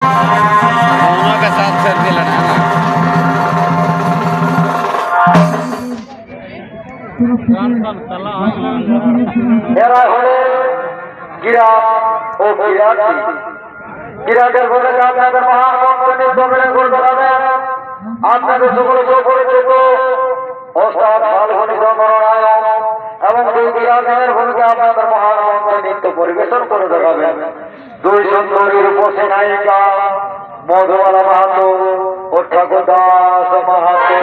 আমাকে চান্সের দিলে না এরা হলেন কিরাত ও কিরাতি। কিরাতের বলে আপনাদের মহান মন্ত্র নির্বাচনে করে দাঁড়াবেন আপনাদের সকলে সুপরিচিত ওস্তাদ ফাল্গুনী চন্দ্রনায়ক এবং দুই কিরাতের ভূমিকা আপনাদের মহান মন্ত্রে নৃত্য পরিবেশন করে দেখাবেন দুই সুন্দরী রূপসী নায়িকা মধুবালা মাহাতো ও ঠাকুর দাস মাহাতো।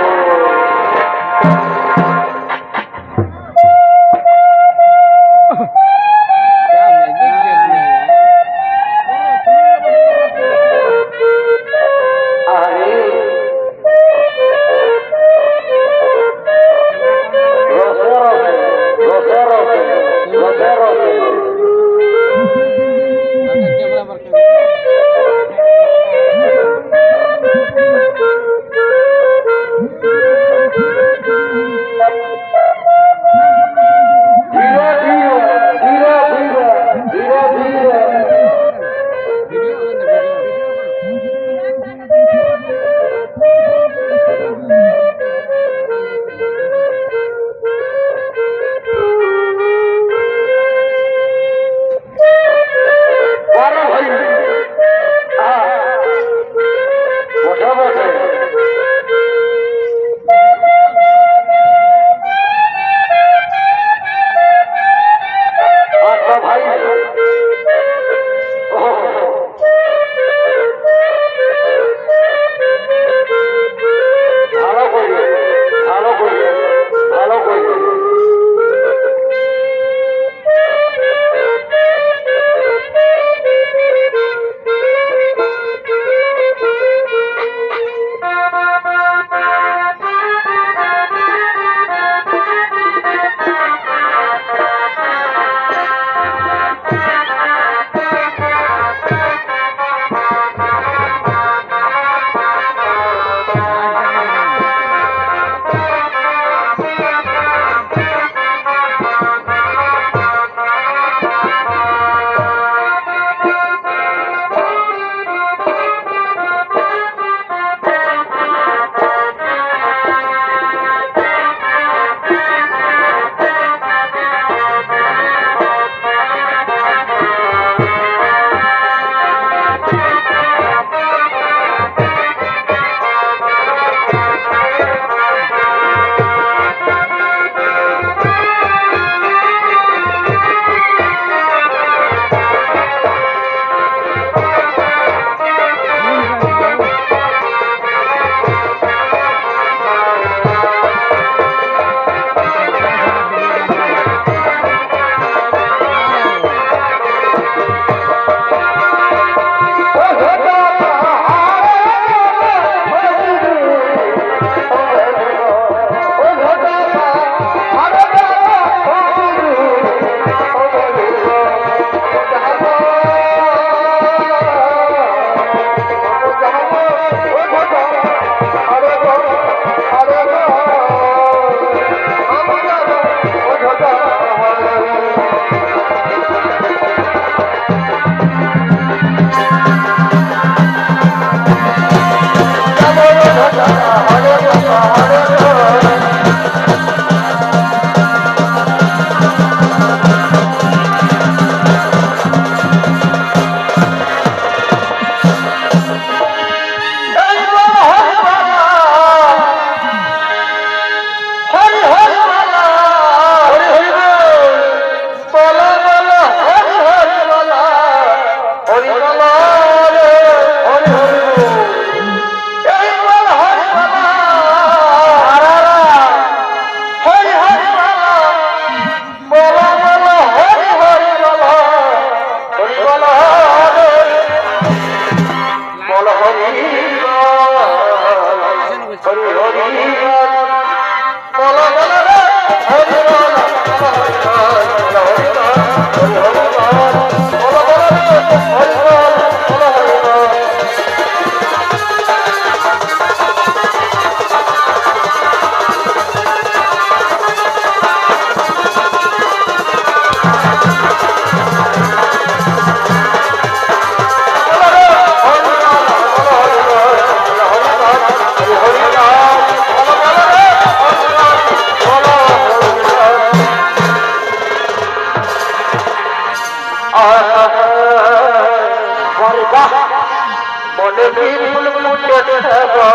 বলে কি ফুল ফুটেছে গো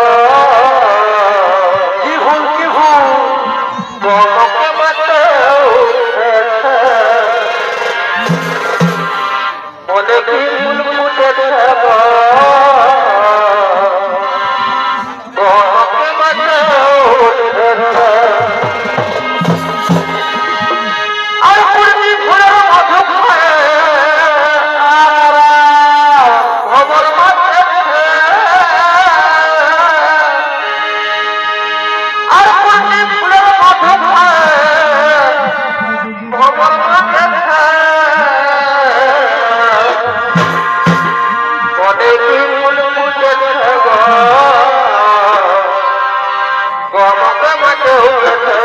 কি ফুল বনকে মাতে উঠেছে বলে কি ফুল ফুটেছে গো বনকে মাতে উঠেছে আর পূর্ণি ফুলের মধু খায় ভবর মাতে আর পূর্ণি ফুলের মধু খায় ভবর মাতে বনে কি ফুল ফুটেছে গো গমকে মাতে উঠেছে